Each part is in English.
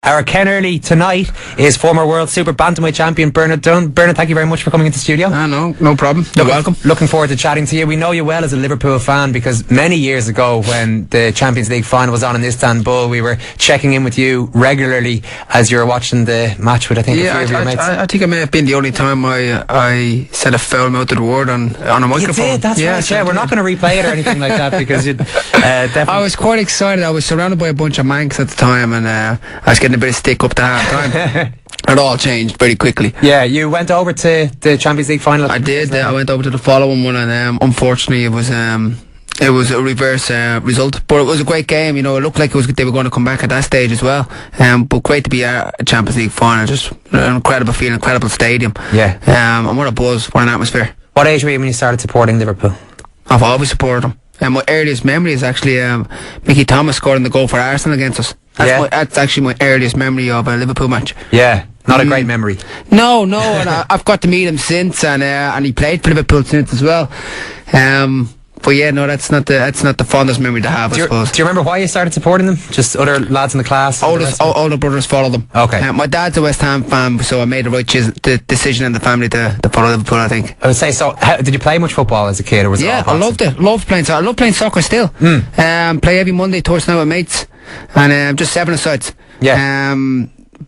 Our Ken Early tonight is former World Super Bantamweight Champion Bernard Dunne. Bernard, thank you very much for coming into the studio. No problem. You're welcome. Looking forward to chatting to you. We know you well as a Liverpool fan because many years ago when the Champions League final was on in Istanbul, we were checking in with you regularly as you were watching the match with, I think, a few of your mates. I think it may have been the only time I said a foul-mouthed word on a microphone. You did, that's right. Yeah, we're not going to replay it or anything like that because you'd definitely... I was quite excited. I was surrounded by a bunch of Mancs at the time and I was getting a bit of stick up to half time. It all changed very quickly. Yeah, you went over to the Champions League final. I did. I went over to the following one, and unfortunately, it was a reverse result. But it was a great game. You know, it looked like they were going to come back at that stage as well. But great to be at a Champions League final. Just an incredible feeling, incredible stadium. Yeah. And what a buzz, what an atmosphere. What age were you when you started supporting Liverpool? I've always supported them. And my earliest memory is actually Mickey Thomas scoring the goal for Arsenal against us. That's actually my earliest memory of a Liverpool match. Yeah, not a great memory. No, and I've got to meet him since, and he played for Liverpool since as well. But yeah, no, that's not the fondest memory to have, I suppose. Do you remember why you started supporting them? Just other lads in the class? Older brothers followed them. Okay. My dad's a West Ham fan, so I made the decision in the family to follow Liverpool, I think. I would say, so did you play much football as a kid? Or was it all I loved it. Loved playing soccer. I love playing soccer still. Play every Monday, Thursday night with mates. And just 7-a-sides. Yeah.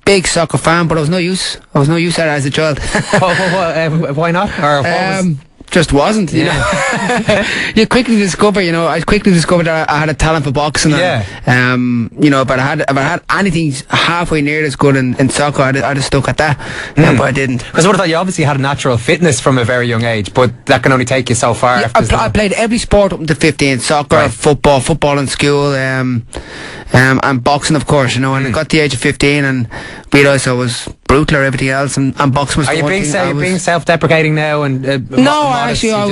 Big soccer fan, but I was no use at it as a child. Why not? Or just wasn't, you know. You quickly discover, I quickly discovered that I had a talent for boxing. Yeah. And, but if I had anything halfway near as good in soccer, I'd have stuck at that. But I didn't. Because I would have thought you obviously had a natural fitness from a very young age, but that can only take you so far. Yeah, I played every sport up to 15, soccer, right. football in school, and boxing, of course, and I got to the age of 15 and realised I was brutal or everything else, and boxing was. Are you being self-deprecating now? And no, actually, I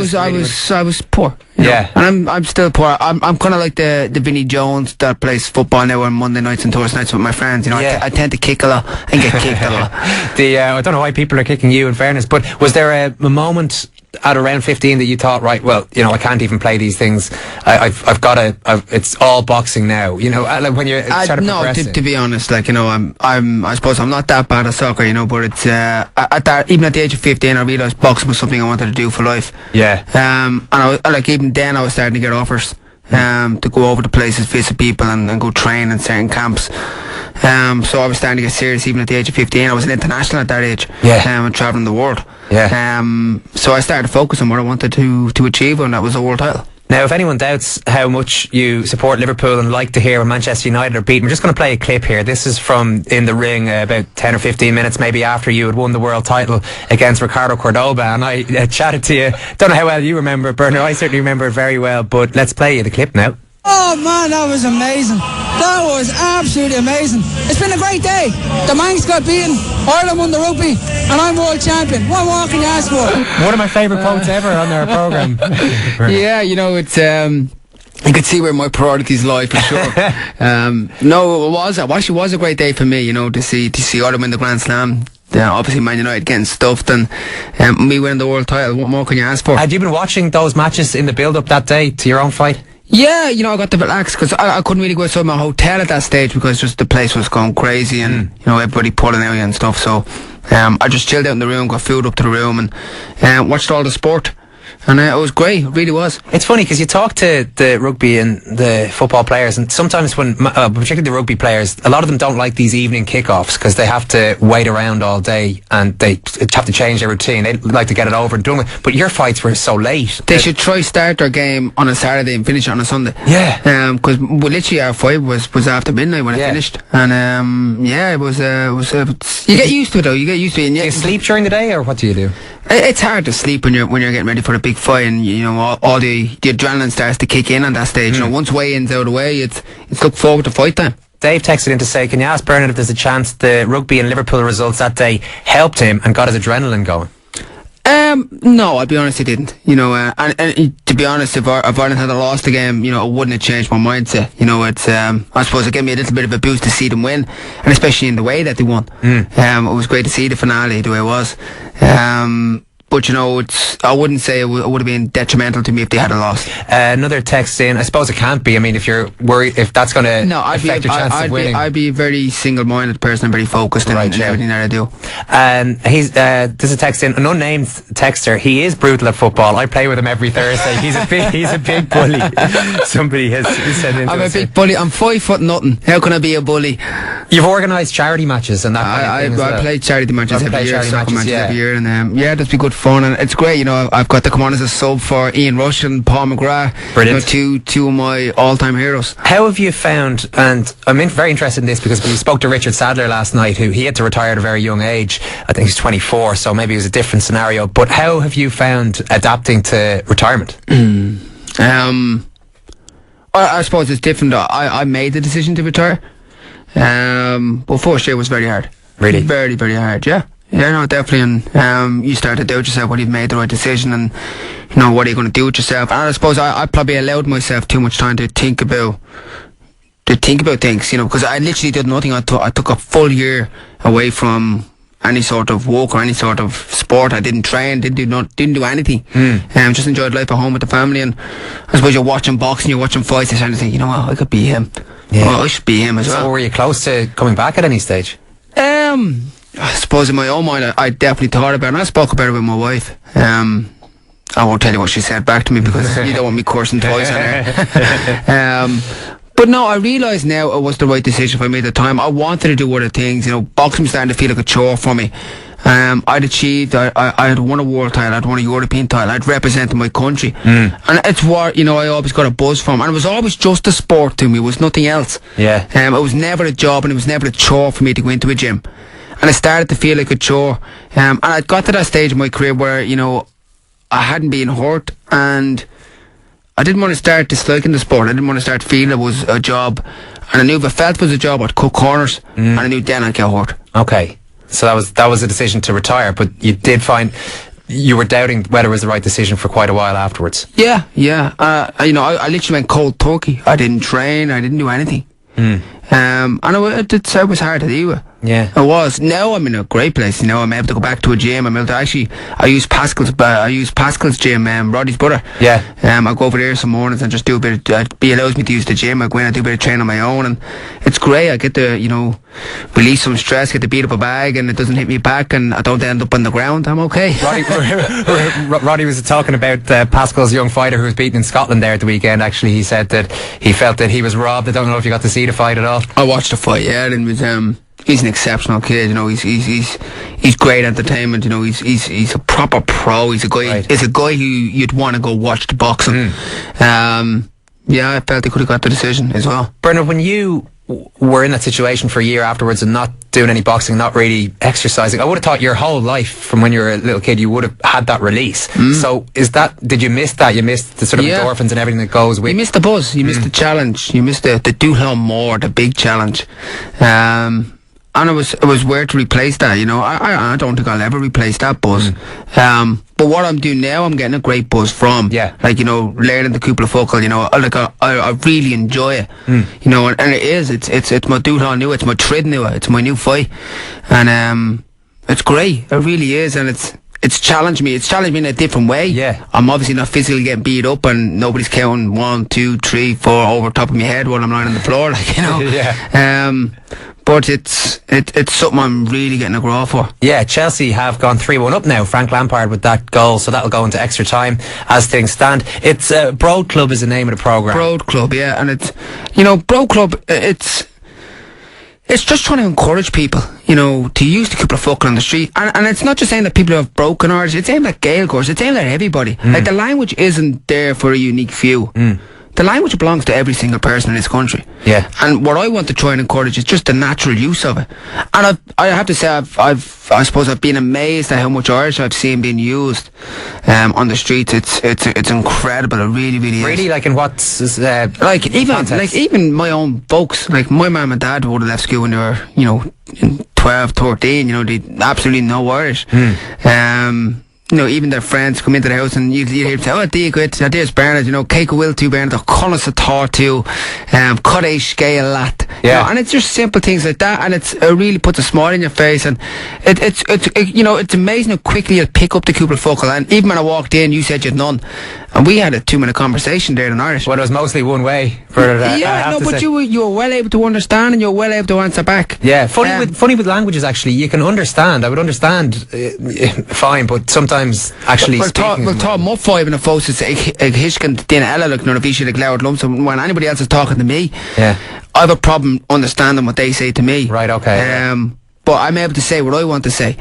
was poor. Yeah, and I'm still poor. I'm kind of like the Vinnie Jones that plays football now on Monday nights and Thursday nights with my friends. Yeah. I tend to kick a lot and get kicked a lot. I don't know why people are kicking you, in fairness, but was there a moment at around 15 that you thought, right, well, I can't even play these things. I've got to. It's all boxing now. Like when you're progressing. To be honest, I suppose I'm not that bad at soccer, but it's even at the age of 15, I realised boxing was something I wanted to do for life. Yeah. And even then, I was starting to get offers to go over to places, visit people, and go train in certain camps. So I was starting to get serious even at the age of 15. I was an international at that age. Yeah. And travelling the world. Yeah. So I started to focus on what I wanted to achieve, and that was a world title. Now, if anyone doubts how much you support Liverpool and like to hear when Manchester United are beaten, we're just going to play a clip here. This is from In the Ring about 10 or 15 minutes maybe after you had won the world title against Ricardo Cordoba, and I chatted to you. Don't know how well you remember it, Bernard. I certainly remember it very well, but let's play you the clip now. Oh man, that was amazing. That was absolutely amazing. It's been a great day. The Mancs got beaten, Ireland won the rugby, and I'm world champion. What more can you ask for? One of my favourite quotes ever on our programme. Yeah, it's you could see where my priorities lie for sure. No, it actually was a great day for me, to see Ireland win the Grand Slam. Obviously Man United getting stuffed and me winning the world title. What more can you ask for? Had you been watching those matches in the build-up that day to your own fight? Yeah, I got to relax because I couldn't really go outside my hotel at that stage because just the place was going crazy and everybody pulling out and stuff. So I just chilled out in the room, got food up to the room, and watched all the sport. And it was great, it really was. It's funny because you talk to the rugby and the football players, and sometimes when, particularly the rugby players, a lot of them don't like these evening kickoffs because they have to wait around all day and they have to change their routine. They like to get it over and done with. But your fights were so late. They should try start their game on a Saturday and finish it on a Sunday. Yeah. Because literally our fight was after midnight when it finished. And it was you get used to it though. You get used to it. And do you sleep during the day or what do you do? It's hard to sleep when you're getting ready for a big fight, and all the adrenaline starts to kick in on that stage. Once weigh-in's out of the way, it's look forward to fight time. Dave texted in to say, can you ask Bernard if there's a chance the rugby and Liverpool results that day helped him and got his adrenaline going? No, I'll be honest, it didn't. And to be honest, if Ireland had lost the game, it wouldn't have changed my mindset. It's I suppose it gave me a little bit of a boost to see them win, and especially in the way that they won. It was great to see the finale the way it was. But I wouldn't say it would have been detrimental to me if they had a loss. Another text in. I suppose it can't be. I mean, if you're worried, if that's going to affect your chance of winning. I'd be a very single-minded person and very focused in everything that I do. There's a text in. An unnamed texter. He is brutal at football. I play with him every Thursday. He's a big bully. Somebody has said into I'm a big bully. I'm 5 foot nothing. How can I be a bully? You've organised charity matches and that kind of thing. I play charity matches every year. Every year, and that's be good fun, and it's great. I've got to come on as a sub for Ian Rush and Paul McGrath. Brilliant. Two of my all-time heroes. How have you found? And I'm very interested in this because we spoke to Richard Sadler last night, who he had to retire at a very young age. I think he's 24, so maybe it was a different scenario. But how have you found adapting to retirement? I suppose it's different. I made the decision to retire. But first year was very hard. Really? Very, very hard, yeah. Yeah, no, definitely. And you start to doubt yourself whether you've made the right decision and, what are you going to do with yourself. And I suppose I probably allowed myself too much time to think about things, because I literally did nothing. I took a full year away from any sort of work or any sort of sport. I didn't train, didn't do anything. Just enjoyed life at home with the family. And I suppose you're watching boxing, you're watching fights, and you think, I could be him. Yeah. Well, I should be him as well. So were you close to coming back at any stage? I suppose in my own mind I definitely thought about it, and I spoke about it with my wife. I won't tell you what she said back to me because you don't want me cursing twice on her. But no, I realise now it was the right decision for me at the time. I wanted to do other things. Boxing was starting to feel like a chore for me. I'd achieved, I had won a world title, I'd won a European title, I'd represented my country. And it's what, I always got a buzz from. And it was always just a sport to me, it was nothing else. Yeah. It was never a job and it was never a chore for me to go into a gym. And it started to feel like a chore. And I got to that stage in my career where, I hadn't been hurt and I didn't want to start disliking the sport. I didn't want to start feeling it was a job. And I knew if I felt it was a job, I'd cut corners. And I knew then I'd get hurt. Okay. So that was a decision to retire, but you did find you were doubting whether it was the right decision for quite a while afterwards. Yeah. I literally went cold turkey. I didn't train. I didn't do anything. And it was hard to deal with. Yeah, it was. Now I'm in a great place. I'm able to go back to a gym. I'm able to I use Pascal's gym, Roddy's brother. Yeah. I go over there some mornings and just do a bit of, he allows me to use the gym. I go in and do a bit of training on my own, and it's great. I get to, release some stress, get to beat up a bag, and it doesn't hit me back, and I don't end up on the ground. I'm okay. Roddy was talking about Pascal's young fighter who was beaten in Scotland there at the weekend. Actually, he said that he felt that he was robbed. I don't know if you got to see the fight at all. I watched the fight, yeah, and it was, he's an exceptional kid, he's great entertainment, he's a proper pro. He's a guy, right. He's a guy who you'd want to go watch the boxing. Yeah, I felt he could have got the decision as well. Bernard, when you were in that situation for a year afterwards and not doing any boxing, not really exercising, I would have thought your whole life from when you were a little kid you would have had that release. So did you miss that? You missed the sort of endorphins and everything that goes with. You missed the buzz, you missed the challenge, you missed the do more, the big challenge. And it was weird to replace that, I don't think I'll ever replace that buzz. But what I'm doing now, I'm getting a great buzz from. Yeah. Learning the Cúpla Focal, I really enjoy it. And it is, it's my do new, it's my trid new, it's my new fight. And it's great, it really is, and it's challenged me. It's challenged me in a different way. Yeah. I'm obviously not physically getting beat up and nobody's counting 1, 2, 3, 4 over top of my head while I'm lying on the floor, Yeah. But it's something I'm really getting a grow for. Yeah, Chelsea have gone 3-1 up now. Frank Lampard with that goal, so that'll go into extra time as things stand. It's Broad Club is the name of the programme. Broad Club, yeah, and it's Broad Club. It's just trying to encourage people, to use the Cúpla Focal on the street. And it's not just saying that people who have broken arms, it's aimed at Gaeilgeoirs, it's aimed at everybody. Like, the language isn't there for a unique few. The language belongs to every single person in this country. Yeah. And what I want to try and encourage is just the natural use of it. And I have to say, I suppose I've been amazed at how much Irish I've seen being used on the streets. It's incredible. It really, really is. Really, like in what's even my own folks, like my mum and dad would have left school when they were, 12, 13. They absolutely know Irish. even their friends come into the house and you'd hear them say, oh, there's Bernard, Keiko will too, Bernard, or Collis a thought too, cut a scale lat. And it's just simple things like that, and it really puts a smile on your face, and it's amazing how quickly you'll pick up the Cúpla Focal. And even when I walked in, you said you'd none, and we had a 2-minute conversation there in Irish. Well, it was mostly one way. But you were well able to understand, and you were well able to answer back. Yeah, funny with languages, actually, you can understand. I would understand fine, but sometimes actually speaking... We'll talk more five in a focus. Hishkin, Dina Ella, look, none of you should have glowered lumps. When anybody else is talking to me, I have a problem understanding what they say to me. Right, okay. But I'm able to say what I want to say.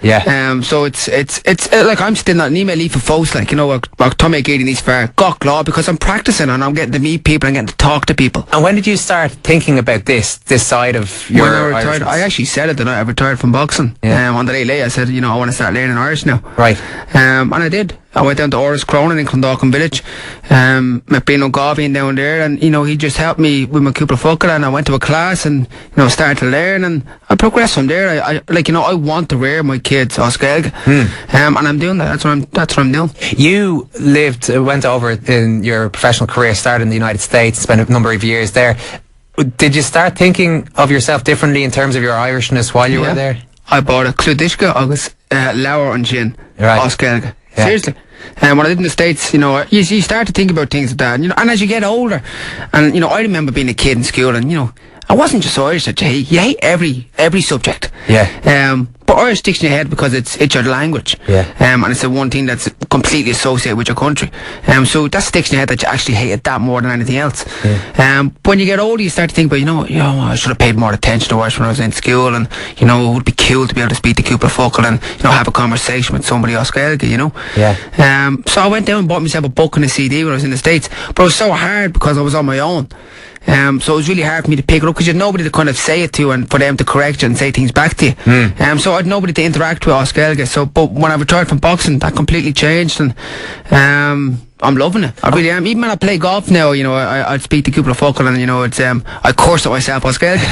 Yeah. So it's like I'm still not an email leaf for folks, like, Tommy Gady needs for Gok Law, because I'm practicing and I'm getting to meet people and getting to talk to people. And when did you start thinking about this side of your... When I retired, I actually said it the night I retired from boxing. On the day late, I said, I want to start learning Irish now. Right. And I did. I went down to Oris Cronin in Clondalkin Village, met Brino Garvin down there, and he just helped me with my Cúpla Focal, and I went to a class and started to learn, and I progressed from there. I want to rear my kids Oskelga, and I'm doing that. That's what I'm doing. You went over in your professional career, started in the United States, spent a number of years there. Did you start thinking of yourself differently in terms of your Irishness while you were there? I bought a Cludishka August Lauer and Gin Oskelga. Yeah. Seriously. And when I lived in the States, you start to think about things like that, and as you get older, and I remember being a kid in school, and I wasn't just Irish that you hate every subject. Yeah. But Irish sticks in your head because it's your language. Yeah. And it's the one thing that's completely associated with your country. So that sticks in your head that you actually hate it that more than anything else. Yeah. When you get older, you start to think about, I should have paid more attention to Irish when I was in school, and it would be cool to be able to speak the Cúpla Focal and have a conversation with somebody Oskelga, Yeah. So I went down and bought myself a book and a CD when I was in the States, but it was so hard because I was on my own. So it was really hard for me to pick it up because you had nobody to kind of say it to and for them to correct you and say things back to you. So I had nobody to interact with Oskelga. But when I retired from boxing, that completely changed, and I'm loving it. I really am. Even when I play golf now, I'd speak to Cúpla Focal, and it's I curse at myself Oskelga.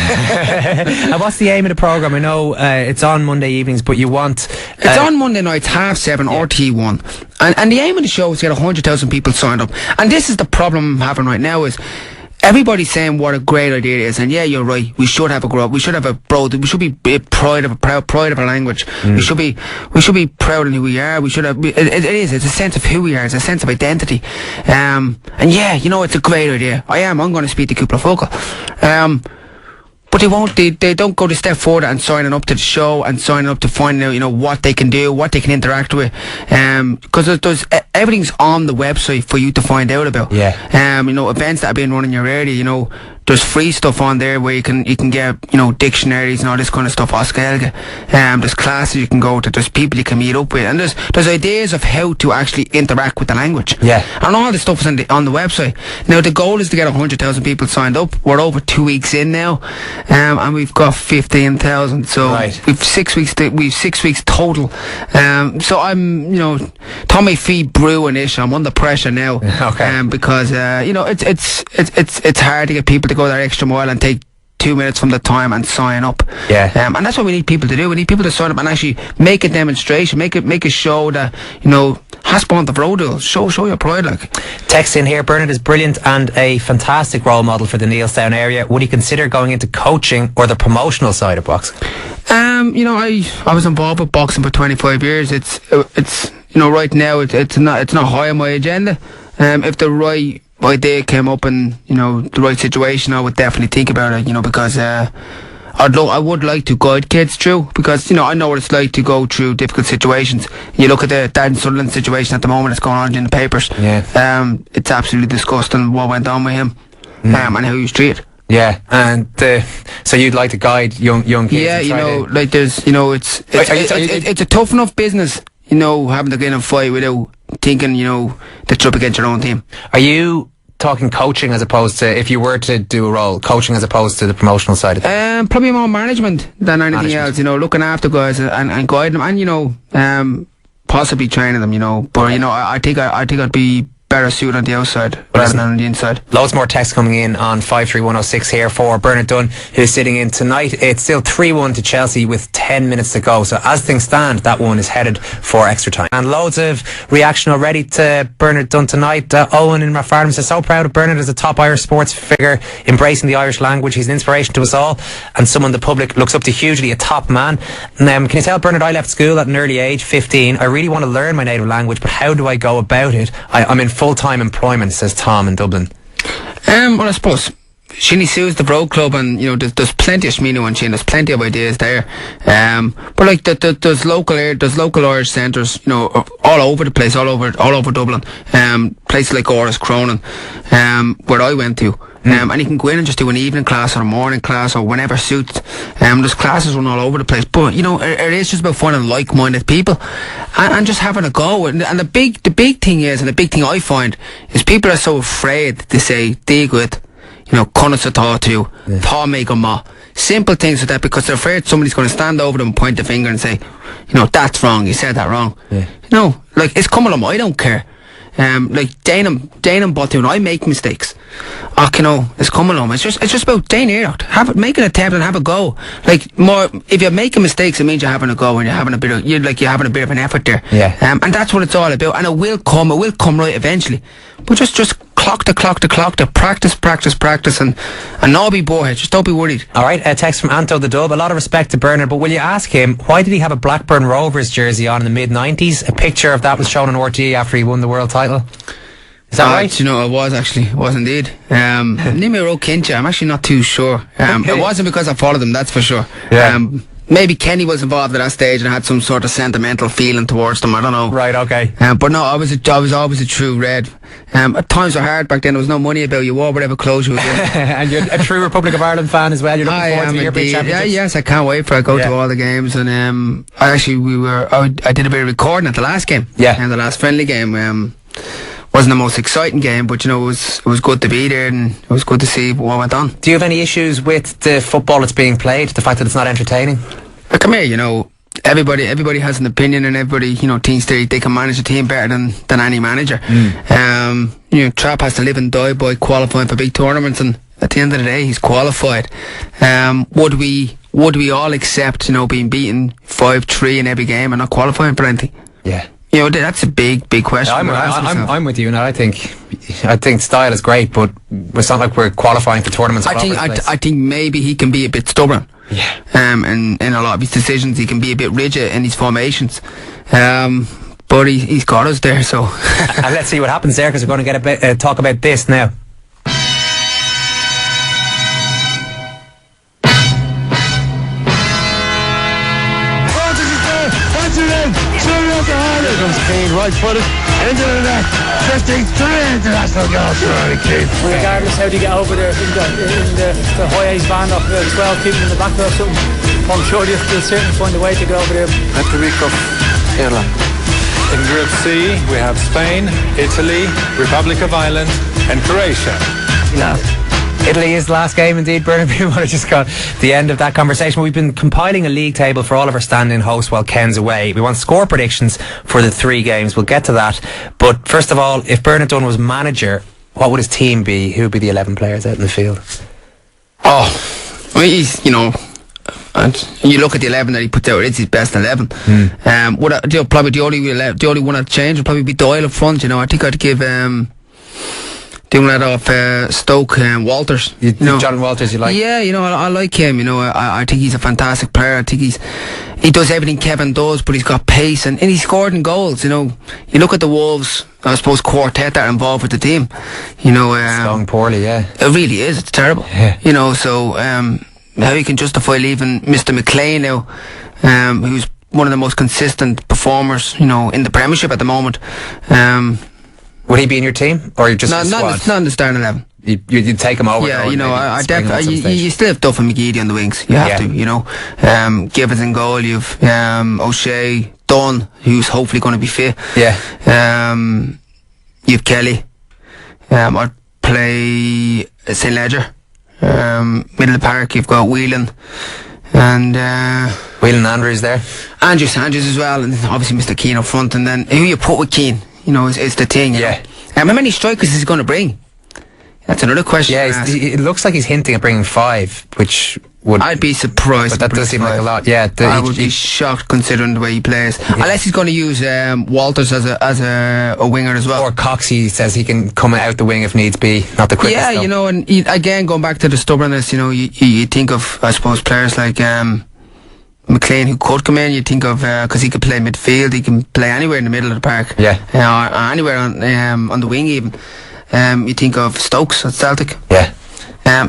And what's the aim of the programme? I know it's on Monday evenings, but you want... It's on Monday nights, 7:30 RT1. And the aim of the show is to get 100,000 people signed up. And this is the problem I'm having right now is... Everybody's saying what a great idea it is, and yeah, you're right. We should have a grow. We should have a broad. We should be pride of our language. We should be proud in who we are. We should have. It is. It's a sense of who we are. It's a sense of identity. And yeah, it's a great idea. I'm going to speak to Cúpla Focal. But they won't. They don't go the step forward and signing up to the show and signing up to finding out what they can do, what they can interact with. Because there's everything's on the website for you to find out about. Yeah. Events that have been run in your area. There's free stuff on there where you can get dictionaries and all this kind of stuff. Oskelga. There's classes you can go to. There's people you can meet up with, and there's ideas of how to actually interact with the language. Yeah. And all this stuff is on the website. Now the goal is to get 100,000 people signed up. We're over 2 weeks in now, and we've got 15,000. So we've 6 weeks. We've 6 weeks total. So I'm Tommy Fee brewing ish. I'm under pressure now. Okay. Because it's hard to get people to go that extra mile and take 2 minutes from the time and sign up. Yeah. And that's what we need people to do. We need people to sign up and actually make a demonstration, make a show that has spawned the road. Show your pride, like. Text in here, Bernard is brilliant and a fantastic role model for the Neilstown area. Would he consider going into coaching or the promotional side of boxing? I was involved with boxing for 25 years. It's right now it's not high on my agenda. If the right idea came up and the right situation, I would definitely think about it. Because I would like to guide kids through, because I know what it's like to go through difficult situations. You look at the Dan Sutherland situation at the moment; it's going on in the papers. Yeah. It's absolutely disgusting what went on with him, and how he was treated. Yeah, and so you'd like to guide young kids. Yeah, like there's it's a tough enough business. Having to get in a fight without thinking, that you're up against your own team. Are you talking coaching as opposed to, if you were to do a role, coaching as opposed to the promotional side of things? Probably more management than anything else. Looking after guys and guiding them, and possibly training them. But I think I'd be better suited on the outside rather than on the inside. Loads more text coming in on 53106 here for Bernard Dunne, who's sitting in tonight. It's still 3-1 to Chelsea with 10 minutes to go. So as things stand, that one is headed for extra time. And loads of reaction already to Bernard Dunne tonight. Owen in Rafarnham says, so proud of Bernard as a top Irish sports figure, embracing the Irish language. He's an inspiration to us all and someone the public looks up to hugely, a top man. Can you tell Bernard I left school at an early age, 15. I really want to learn my native language, but how do I go about it? I'm in full-time employment, says Tom in Dublin. Well, I suppose Shinny Sue's the Brogue Club, and there's plenty of Shmino and Shin. There's plenty of ideas there. But like there's local Irish centres, all over the place, all over Dublin. Places like Oris, Cronin, where I went to. And you can go in and just do an evening class or a morning class or whenever suits. There's classes run all over the place. But it is just about finding like-minded people and just having a go. And the big thing is, and the big thing I find is people are so afraid to say dig with, cunnis a thought to you, thaw make a ma. Simple things like that, because they're afraid somebody's going to stand over them and point the finger and say, that's wrong, you said that wrong. Like it's coming on, I don't care. Like Danum Bottoon, I make mistakes. It's coming on. It's just about Dane out. Make an attempt and have a go. Like more, if you're making mistakes, it means you're having a go and you're having a bit of an effort there. Yeah. And that's what it's all about. And it will come right eventually. But just clock to practice and not be bored. Just don't be worried. Alright, a text from Anto the Dub. A lot of respect to Bernard, but will you ask him, why did he have a Blackburn Rovers jersey on in the mid-90s? A picture of that was shown on RTE after he won the world title. Is that right? It was indeed. Nimiro Kincha, I'm actually not too sure. It wasn't because I followed him, that's for sure. Yeah. Maybe Kenny was involved at that stage and had some sort of sentimental feeling towards them. I don't know. Right, okay. But no, I was always a true red. Times were hard back then. There was no money about. You wore whatever clothes you were in. And you're a true Republic of Ireland fan as well. You're looking forward to the European Championships. Yes, I can't wait for it. I go to all the games, and I did a bit of recording at the last game. Yeah. And the last friendly game. Wasn't the most exciting game, but it was good to be there, and it was good to see what went on. Do you have any issues with the football that's being played? The fact that it's not entertaining? Come here, everybody has an opinion, and everybody thinks they can manage a team better than any manager. Trapp has to live and die by qualifying for big tournaments, and at the end of the day, he's qualified. Would we all accept being beaten 5-3 in every game and not qualifying for anything? Yeah. That's a big question. I'm with you, and I think style is great, but it's not like we're qualifying for tournaments. I think maybe he can be a bit stubborn. Yeah. And in a lot of his decisions, he can be a bit rigid in his formations. But he's got us there, so. And let's see what happens there, because we're going to get talk about this now. Kane, right footed, into the net, 53 international goals for Harry Kane. Regardless how do you get over there in the high ace band of 12 people in the back there or something, I'm sure you'll certainly find a way to get over there. At the week of Ireland. In Group C, we have Spain, Italy, Republic of Ireland and Croatia. Yeah. Italy is the last game indeed, Bernard. We want to just got the end of that conversation. We've been compiling a league table for all of our stand-in hosts while Ken's away. We want score predictions for the 3 games. We'll get to that. But first of all, if Bernard Dunne was manager, what would his team be? Who would be the 11 players out in the field? He's, and you look at the 11 that he puts out, it's his best 11. Probably the only one I'd change would probably be Doyle up front. I think I'd give doing that off Stoke and Walters. John Walters, you like? Yeah, I like him. I think he's a fantastic player. I think he does everything Kevin does, but he's got pace and he's scored in goals. You look at the Wolves, I suppose, quartet that are involved with the team. It's going poorly, yeah. It really is. It's terrible. Yeah. So how you can justify leaving Mr. McLean now, who's one of the most consistent performers, in the Premiership at the moment. Would he be in your team, or just not in the starting 11? You'd take him over. Yeah, I definitely. You still have Duff and McGeady on the wings. You have to. Givens in goal. You've O'Shea, Dunne, who's hopefully going to be fit. Yeah. You've Kelly. I'd play St. Ledger. Middle of the park, you've got Whelan and Whelan Andrews there. Andrews as well, and obviously Mr. Keane up front, and then who you put with Keane, is the thing. Yeah. How many strikers is he going to bring? That's another question. Yeah, it looks like he's hinting at bringing 5, which would... I'd be surprised. But that does seem like a lot. Yeah, I would be shocked considering the way he plays. Yeah. Unless he's going to use Walters as a winger as well. Or Coxey says he can come out the wing if needs be. Not the quickest. Yeah, you know, and again, going back to the stubbornness, you know, you think of, I suppose, players like McLean who could come in. You think of, because he could play midfield, he can play anywhere in the middle of the park. Yeah. Or anywhere on the wing even. You think of Stokes at Celtic. Yeah.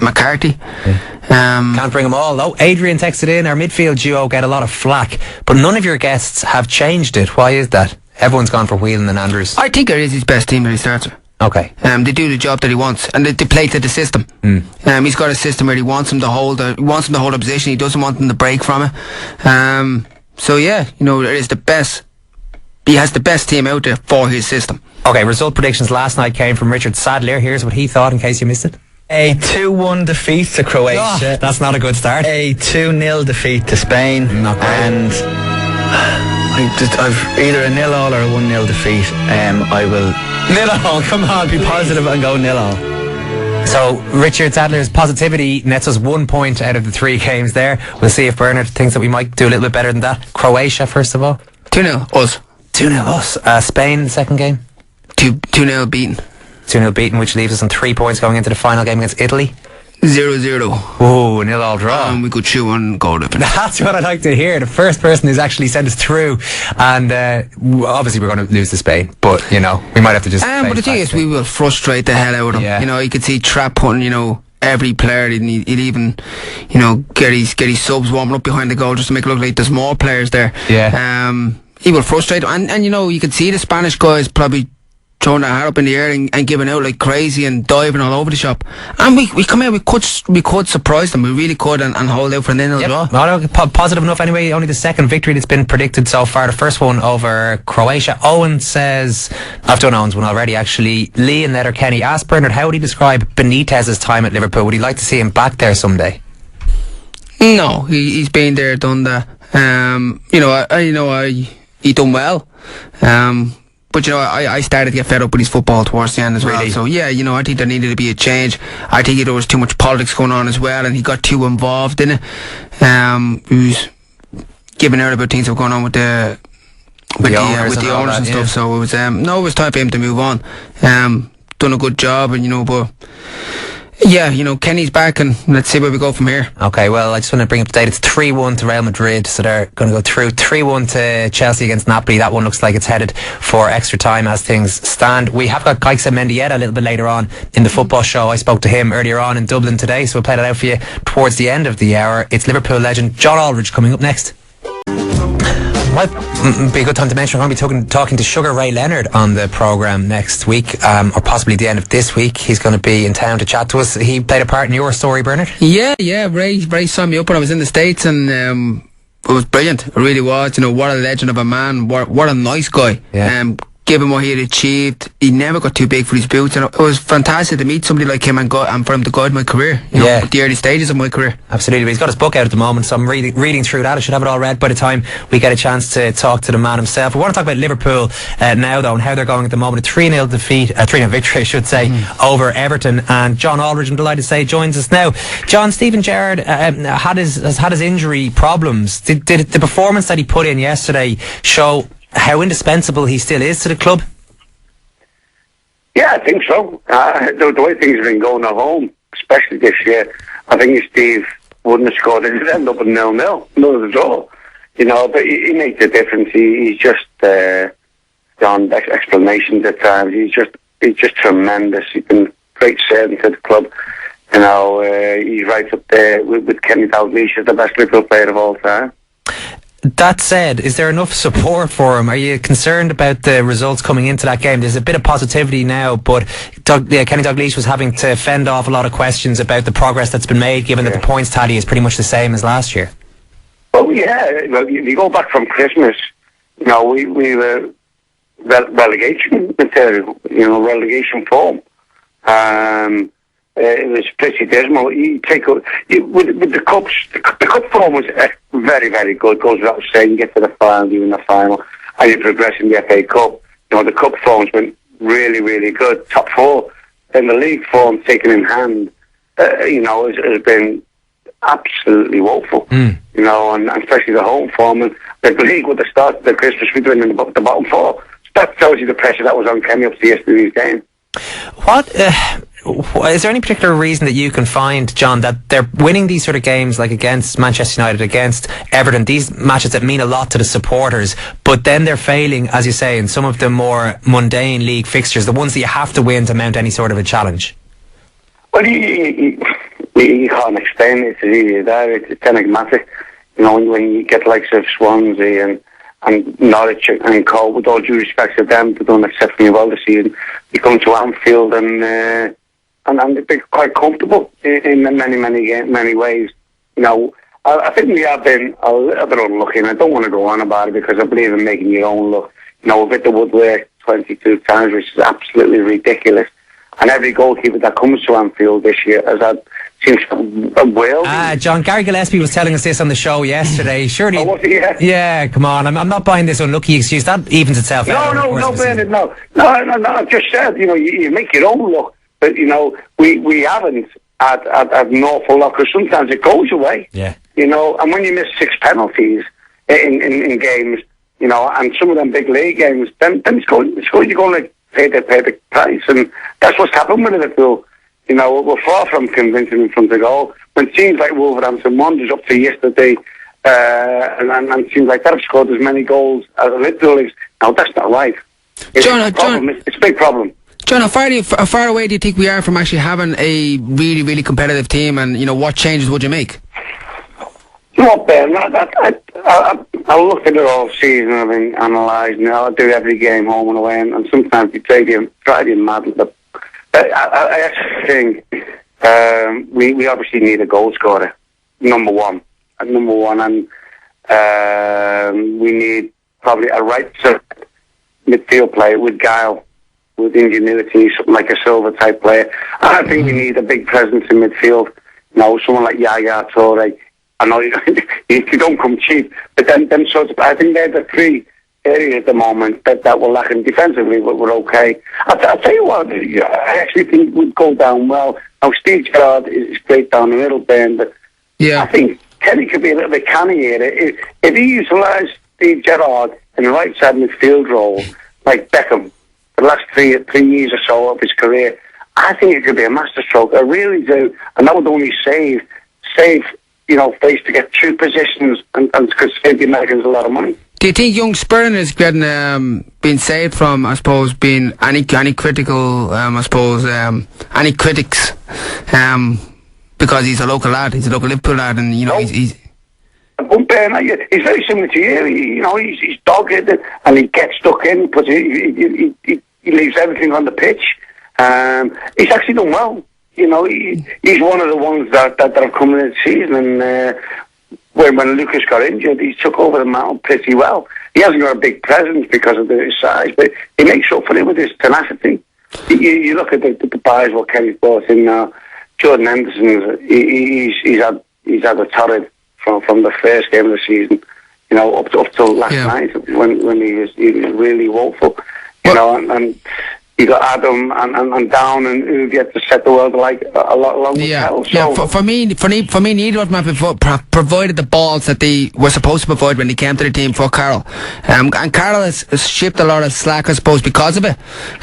McCarthy. Yeah. Can't bring them all though. Adrian texted in, our midfield duo get a lot of flack, but none of your guests have changed it. Why is that? Everyone's gone for Whelan and Andrews. I think it is his best team that he starts with. Okay. They do the job that he wants, and they play to the system. He's got a system where he wants them to hold a position. He doesn't want them to break from it. So yeah, you know, it is the best. He has the best team out there for his system. Okay, result predictions last night came from Richard Sadler. Here's what he thought in case you missed it. A 2-1 defeat to Croatia. Oh, that's not a good start. A 2-0 defeat to Spain. Not great. And I've either a 0-0 or a 1-0 defeat. I will 0-0. Come on, be positive and go 0-0. So Richard Sadler's positivity nets us 1 point out of the 3 games there. We'll see if Bernard thinks that we might do a little bit better than that. Croatia, first of all. 2-0 us. 2-0 us. Spain, the second game. 2-0 beaten. 2-0 beaten, which leaves us on 3 points going into the final game against Italy. 0-0. Oh, 0-0 draw. We could chew on goal difference. That's what I'd like to hear. The first person who's actually sent us through. And obviously we're going to lose to Spain, but you know, we might have to just... but the thing is, we will frustrate the hell out of them. Yeah. You know, you could see Trapp putting, you know, every player, he'd even, you know, get his subs warming up behind the goal just to make it look like there's more players there. Yeah. He will frustrate, and you know, you could see the Spanish guys probably throwing their hat up in the air and giving out like crazy and diving all over the shop. And we come out, we could surprise them. We really could and hold out for an 0-0 draw. No, positive enough anyway. Only the second victory that's been predicted so far. The first one over Croatia. Owen says, I've done Owen's one already actually. Lee and Letterkenny asked Bernard, how would he describe Benitez's time at Liverpool? Would he like to see him back there someday? No, he's been there, done that. He done well. But you know, I started to get fed up with his football towards the end as well. So yeah, you know, I think there needed to be a change. I think there was too much politics going on as well, and he got too involved in it. He was giving out about things that were going on with the owners and stuff. Yeah. So it was it was time for him to move on. Done a good job, and you know, but yeah, you know, Kenny's back, and let's see where we go from here. Okay, well, I just want to bring up to date. It's 3-1 to Real Madrid, so they're going to go through. 3-1 to Chelsea against Napoli. That one looks like it's headed for extra time as things stand. We have got Kaiser Mendieta a little bit later on in the football show. I spoke to him earlier on in Dublin today, so we'll play that out for you towards the end of the hour. It's Liverpool legend John Aldridge coming up next. Might be a good time to mention we're going to be talking to Sugar Ray Leonard on the programme next week, or possibly the end of this week. He's going to be in town to chat to us. He played a part in your story, Bernard? Yeah, Ray signed me up when I was in the States, and it was brilliant. It really was. You know, what a legend of a man. What a nice guy. Yeah. Given what he had achieved, he never got too big for his boots, and it was fantastic to meet somebody like him and for him to guide my career, you know, at the early stages of my career. Absolutely. He's got his book out at the moment, so I'm reading through that. I should have it all read by the time we get a chance to talk to the man himself. We want to talk about Liverpool now, though, and how they're going at the moment. A 3-0 defeat, a 3-0 victory, I should say, over Everton. And John Aldridge, I'm delighted to say, joins us now. John, Stephen Gerrard has had his injury problems. Did the performance that he put in yesterday show how indispensable he still is to the club? Yeah, I think so. The way things have been going at home, especially this year, I think if Steve wouldn't have scored, it'd end up at 0-0. Not at all. You know, but he makes a difference. He's just beyond explanations at times. He's just tremendous. He's been a great servant to the club. You know, he's right up there with Kenny Dalglish as the best Liverpool player of all time. That said, is there enough support for him? Are you concerned about the results coming into that game? There's a bit of positivity now, but Kenny Dalglish was having to fend off a lot of questions about the progress that's been made, given that the points tally is pretty much the same as last year. Oh yeah, well, you go back from Christmas, you know, we were relegation material, you know, relegation form. It was pretty dismal. With the cups, the cup form was very, very good. Goes without saying, you get to the final, even the final, and you progress in the FA Cup. You know, the cup form's been really, really good. Top 4 in the league form taken in hand, has been absolutely woeful. You know, and especially the home form. And the league with the start of the Christmas we're doing in the bottom 4. That tells you the pressure that was on Kenny up to yesterday's game. What is there any particular reason that you can find, John, that they're winning these sort of games, like against Manchester United, against Everton, these matches that mean a lot to the supporters, but then they're failing, as you say, in some of the more mundane league fixtures, the ones that you have to win to mount any sort of a challenge? Well, you can't explain it as easy as that. It's enigmatic. You know, when you get the likes of Swansea and Norwich and Co, with all due respect to them, they've done exceptionally well this season. You come to Anfield and they're quite comfortable in many ways. You know, I think we have been a little bit unlucky, and I don't want to go on about it because I believe in making your own luck. You know, we've hit the woodwork 22 times, which is absolutely ridiculous. And every goalkeeper that comes to Anfield this year has had seems a whale. John, Gary Gillespie was telling us this on the show yesterday. Surely, yeah, come on. I'm not buying this unlucky excuse. That evens itself out. No, Bernard, no. I just said, you know, you make your own luck, but you know, we haven't had an awful lot because sometimes it goes away. Yeah. You know, and when you miss 6 penalties in games, you know, and some of them big league games, then it's going you're going to pay the price, and that's what's happened with Liverpool. You know, we're far from convincing in front of goal. When teams like Wolverhampton Wanderers up to yesterday, and teams like that have scored as many goals as Liverpool is, no, that's not right. It's a big problem. John, how far away do you think we are from actually having a really, really competitive team, and, you know, what changes would you make? You know what, Ben, I looked at it all season, I've been analysing it. I do every game home and away, and sometimes you drive you mad. But I actually think we obviously need a goal scorer, number one, and we need probably a right midfield player with guile, with ingenuity, something like a Silva type player. And I think we need a big presence in midfield. You know, someone like Yaya Toure. I know you don't come cheap, but then sorts of, I think they're the 3 areas at the moment that we're lacking defensively, but we're okay. I'll tell you what, I actually think would go down well. Now, Steve Gerrard is great down the middle, Ben, but I think Kenny could be a little bit canny here. If he utilised Steve Gerrard in the right side midfield role, like Beckham, the last 3 years or so of his career, I think it could be a masterstroke. I really do, and that would only save you know, face to get 2 positions and could save the Americans a lot of money. Do you think young Spurn is getting being saved from, I suppose, being any critical, any critics, because he's a local lad, he's a local Liverpool lad, and you know he's very similar to you. You know, he's dogged and he gets stuck in, but he leaves everything on the pitch. He's actually done well. You know, he's one of the ones that have come in this season, and when Lucas got injured, he took over the mantle pretty well. He hasn't got a big presence because of his size, but he makes up for it with his tenacity. You look at the buyers what Kenny's brought in now. Jordan Henderson, he's had a torrid from the first game of the season, you know, up till last night when he was really woeful, you know, and you got Adam and Down and who get to set the world like a lot along with Carroll. So for me, neither of them provided the balls that they were supposed to provide when they came to the team for Carroll. And Carroll has shipped a lot of slack, I suppose, because of it.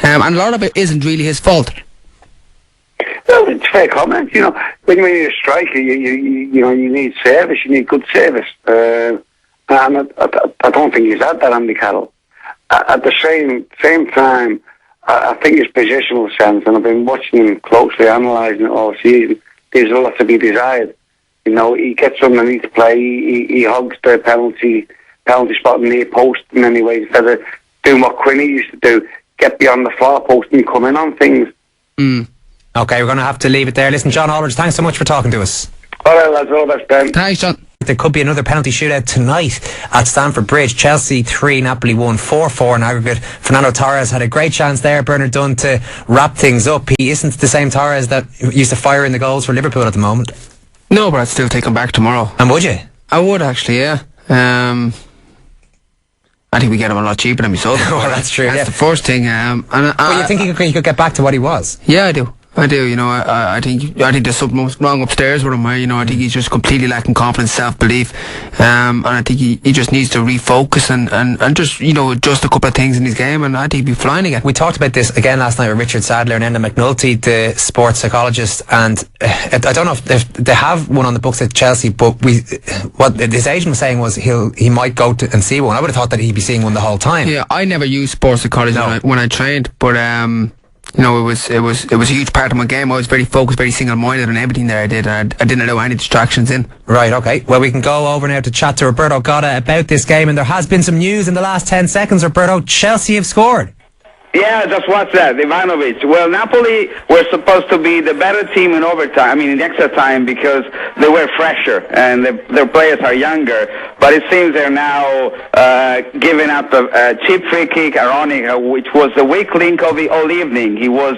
And a lot of it isn't really his fault. Well, it's a fair comment. You know, when you're a striker, you know, you need service. You need good service. And I don't think he's had that, Andy Carroll. At the same time, I think his positional sense, and I've been watching him closely, analysing it all season, there's a lot to be desired. You know, he gets underneath the play, he hogs the penalty spot near post in many ways, instead of doing what Quinny used to do, get beyond the far post and come in on things. Okay, we're going to have to leave it there. Listen, John Aldridge, thanks so much for talking to us. All right, lads, all the best, Ben. Thanks, John. There could be another penalty shootout tonight at Stamford Bridge. Chelsea 3, Napoli 1, 4-4 in aggregate. Fernando Torres had a great chance there, Bernard Dunne, to wrap things up. He isn't the same Torres that used to fire in the goals for Liverpool at the moment. No, but I'd still take him back tomorrow. And would you? I would, actually, yeah. I think we get him a lot cheaper than we sold him. Well, that's true. That's the first thing. But you think he could get back to what he was? Yeah, I do. You know, I think there's something wrong upstairs with him. You know, I think he's just completely lacking confidence, self-belief, and I think he just needs to refocus and just, you know, adjust a couple of things in his game, and I think he'll be flying again. We talked about this again last night with Richard Sadler and Enda McNulty, the sports psychologist, and I don't know if they have one on the books at Chelsea, but what his agent was saying was he might go to and see one. I would have thought that he'd be seeing one the whole time. Yeah, I never used sports psychology when I trained, but you know, it was a huge part of my game. I was very focused, very single-minded on everything that I did, and I didn't allow any distractions in. Right, okay. Well, we can go over now to chat to Roberto Gotta about this game, and there has been some news in the last 10 seconds. Roberto, Chelsea have scored. Yeah, just watch that, Ivanovic. Well, Napoli were supposed to be the better team in overtime, I mean in extra time, because they were fresher and their players are younger. But it seems they're now giving up a cheap free kick, Aronica, which was the weak link of the whole evening. He was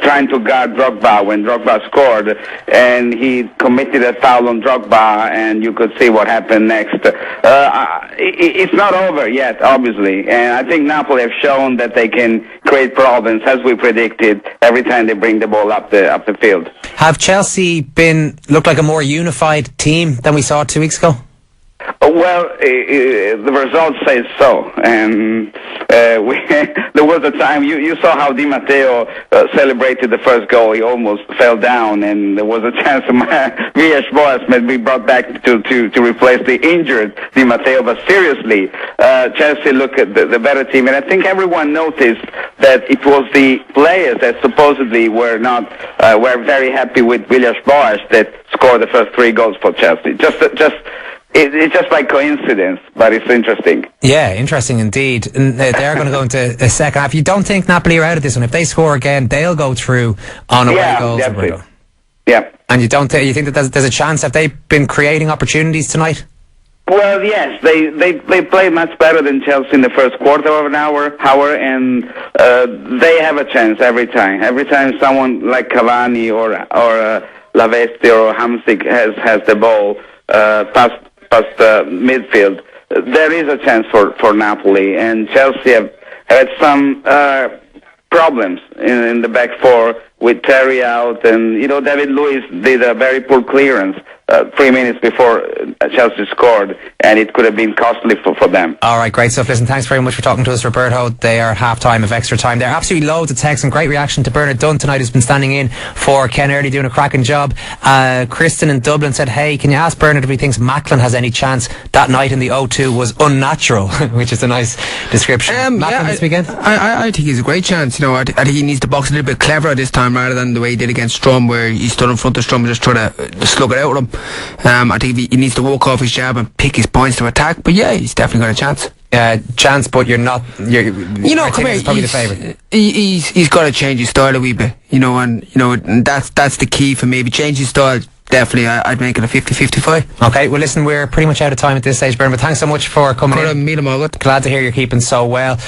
trying to guard Drogba when Drogba scored, and he committed a foul on Drogba, and you could see what happened next. It's not over yet, obviously, and I think Napoli have shown that they can create problems, as we predicted, every time they bring the ball up the field. Have Chelsea looked like a more unified team than we saw 2 weeks ago? Well, the results say so, and there was a time you saw how Di Matteo celebrated the first goal. He almost fell down, and there was a chance Villas-Boas might be brought back to replace the injured Di Matteo. But seriously, Chelsea look at the better team, and I think everyone noticed that it was the players that supposedly were very happy with Villas-Boas that scored the first 3 goals for Chelsea. It's just by coincidence, but it's interesting. Yeah, interesting indeed. And they are going to go into a second half. You don't think Napoli are out of this one? If they score again, they'll go through on away goals. Definitely. Yeah. And you think that there's a chance? Have they been creating opportunities tonight? Well, yes, they play much better than Chelsea in the first quarter of an hour, and they have a chance every time. Every time someone like Cavani or Lavesti or Hamsik has the ball past midfield, there is a chance for Napoli, and Chelsea have had some problems in the back four with Terry out, and you know David Luiz did a very poor clearance 3 minutes before Chelsea scored, and it could have been costly for them. All right, great stuff. Listen, thanks very much for talking to us, Roberto. They are half-time of extra time. There are absolutely loads of texts and great reaction to Bernard Dunne tonight, who's been standing in for Ken Early, doing a cracking job. Kristen in Dublin said, hey, can you ask Bernard if he thinks Macklin has any chance? That night in the O2 was unnatural, which is a nice description. Macklin this weekend? I think he's a great chance. You know, I think he needs to box a little bit cleverer this time rather than the way he did against Strum, where he stood in front of Strum and just tried to slug it out with him. I think he needs to walk off his jab and pick his points to attack. But yeah, he's definitely got a chance. Chance, but you're not. Come here. He's probably the favourite. He's got to change his style a wee bit, and that's the key for me. If he changes his style, definitely, I'd make it a 50-55. Okay, well, listen, we're pretty much out of time at this stage, Bernard. But thanks so much for coming in. Meet him all good. Glad to hear you're keeping so well.